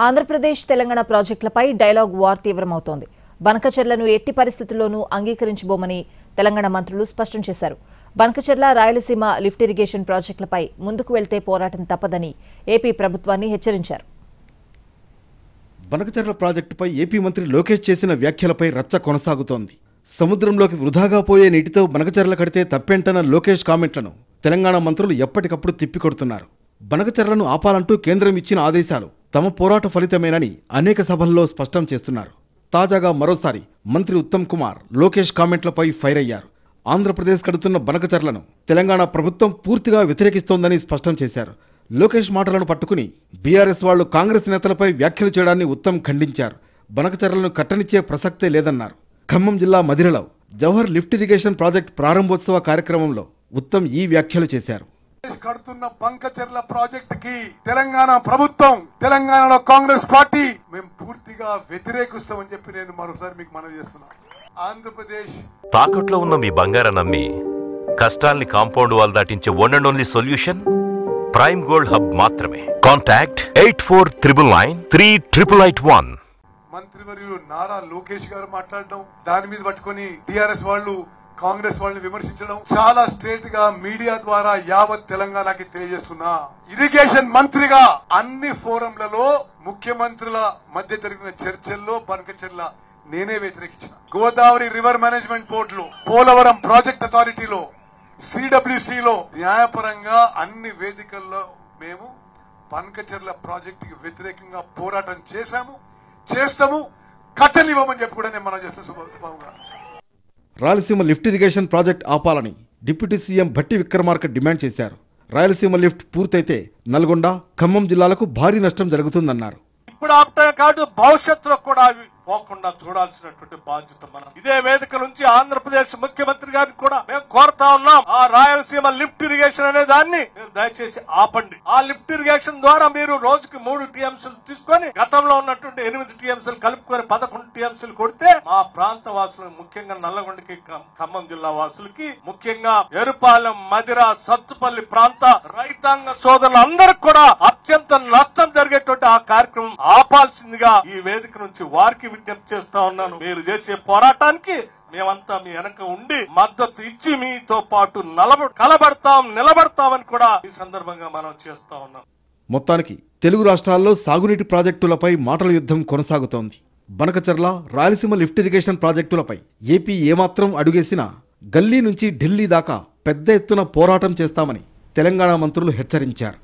ఆంధ్రప్రదేశ్ తెలంగాణ ప్రాజెక్టులపై dialogue war తీవ్రమవుతోంది. బనకచెర్లను ఎట్టి పరిస్థితుల్లోనూ అంగీకరించబోమని తెలంగాణ మంత్రులు స్పష్టం చేశారు. బనకచెర్ల రాయలసీమ లిఫ్ట్ ఇరిగేషన్ ప్రాజెక్టులపై ముందుకు వెళ్తే పోరాటం తప్పదని ఏపీ ప్రభుత్వాన్ని హెచ్చరించారు. బనకచెర్ల ప్రాజెక్టుపై ఏపీ మంత్రి లోకేష్ చేసిన వ్యాఖ్యలపై రచ్చ కొనసాగుతోంది. సముద్రంలోకి వృధాగా పోయే నీటితో బనకచెర్ల కడితే తప్పేంటన్న లోకేష్ కామెంట్లను తెలంగాణ మంత్రులు ఎప్పటికప్పుడు తిప్పికొడుతున్నారు. బనకచెర్లను ఆపాలంటూ కేంద్రం ఇచ్చిన ఆదేశాలు తమ పోరాట ఫలితమేనని అనేక సభల్లో స్పష్టం చేస్తున్నారు. తాజాగా మరోసారి మంత్రి ఉత్తమ్ కుమార్ లోకేష్ కామెంట్లపై ఫైర్ అయ్యారు. ఆంధ్రప్రదేశ్ కడుతున్న బనకచెర్లను తెలంగాణ ప్రభుత్వం పూర్తిగా వ్యతిరేకిస్తోందని స్పష్టం చేశారు. లోకేష్ మాటలను పట్టుకుని బీఆర్ఎస్ వాళ్లు కాంగ్రెస్ నేతలపై వ్యాఖ్యలు చేయడాన్ని ఉత్తమ్ ఖండించారు. బనకచెర్లను కట్టనిచ్చే ప్రసక్తే లేదన్నారు. ఖమ్మం జిల్లా మధిరలో జవహర్ లిఫ్ట్ ఇరిగేషన్ ప్రాజెక్ట్ ప్రారంభోత్సవ కార్యక్రమంలో ఉత్తమ్ ఈ వ్యాఖ్యలు చేశారు. కడుతున్న బనకచెర్ల ప్రాజెక్ట్ కి తెలంగాణ ప్రభుత్వం, తెలంగాణలో కాంగ్రెస్ పార్టీ మేము పూర్తిగా వ్యతిరేకిస్తామని చెప్పి నేను మరోసారి మీకు మనవి చేస్తున్నాను. ఆంధ్రప్రదేశ్ తాకట్లో ఉన్న మీ బంగారం నమ్మి కష్టాల్ని కాంపౌండ్ వాల్ దాటించే one and only solution prime gold hub మాత్రమే. కాంటాక్ట్ 8499938881. మంత్రివర్యులు నారా లోకేష్ గారు మాట్లాడడం, దాని మీద పట్టుకొని టిఆర్ఎస్ వాళ్ళు కాంగ్రెస్ వాళ్ళని విమర్శించడం చాలా స్ట్రేట్ గా మీడియా ద్వారా యావత్ తెలంగాణకి తెలియజేస్తున్నా. ఇరిగేషన్ మంత్రిగా అన్ని ఫోరంలలో ముఖ్యమంత్రుల మధ్య జరిగిన చర్చల్లో బనకచెర్ల నేనే వ్యతిరేకించిన. గోదావరి రివర్ మేనేజ్మెంట్ బోర్డులో, పోలవరం ప్రాజెక్ట్ అథారిటీలో, సిడబ్ల్యూసిలో న్యాయపరంగా అన్ని వేదికల్లో మేము బనకచెర్ల ప్రాజెక్టుకి వ్యతిరేకంగా పోరాటం చేస్తాము, కట్టనివ్వమని చెప్పి కూడా నేను మనం చేస్తాను. సుబాబుగా రాయలసీమ లిఫ్ట్ ఇరిగేషన్ ప్రాజెక్ట్ ఆపాలని deputy CM Bhatti Vikramarka demand చేశారు. రాయలసీమ లిఫ్ట్ పూర్తయితే నల్గొండ, ఖమ్మం జిల్లాలకు భారీ నష్టం జరుగుతుందన్నారు. ఇప్పుడు ఆపటమే కాదు, భవిష్యత్తులో కూడా పోకుండా చూడాల్సినటువంటి బాధ్యత మనం. ఇదే వేదిక నుంచి ఆంధ్రప్రదేశ్ ముఖ్యమంత్రి గారిని కూడా మేము కోరుతా ఉన్నాం, ఆ రాయలసీమ లిఫ్ట్ ఇరిగేషన్ అనే దాన్ని మీరు దయచేసి ఆపండి. ఆ లిఫ్ట్ ఇరిగేషన్ ద్వారా మీరు రోజుకి 3 టీఎంసీలు తీసుకొని గతంలో ఉన్నటువంటి 8 టీఎంసీలు కలుపుకొని 11 టీఎంసీలు కొడితే మా ప్రాంత వాసులు, ముఖ్యంగా నల్లగొండకి, ఖమ్మం జిల్లా వాసులకి, ముఖ్యంగా ఎరుపాలెం, మధిర, సత్తుపల్లి ప్రాంత రైతాంగ సోదరులందరికీ కూడా అత్యంత నష్టం జరిగేటువంటి ఆ కార్యక్రమం ఆపాల్సిందిగా ఈ వేదిక నుంచి వారికి విజ్ఞప్తి చేస్తా ఉన్నాను. మీరు చేసే పోరాటానికి మేమంతా మీ వెనక ఉండి మద్దతు ఇచ్చి మీతో పాటు నిలబడతామని కూడా ఈ సందర్భంగా మనం చేస్తా ఉన్నాం. మొత్తానికి తెలుగు రాష్ట్రాల్లో సాగునీటి ప్రాజెక్టులపై మాటల యుద్ధం కొనసాగుతోంది. బనకచెర్ల, రాయలసీమ లిఫ్ట్ ఇరిగేషన్ ప్రాజెక్టులపై ఏపీ ఏమాత్రం అడుగేసినా గల్లీ నుంచి ఢిల్లీ దాకా పెద్ద ఎత్తున పోరాటం చేస్తామని తెలంగాణ మంత్రులు హెచ్చరించారు.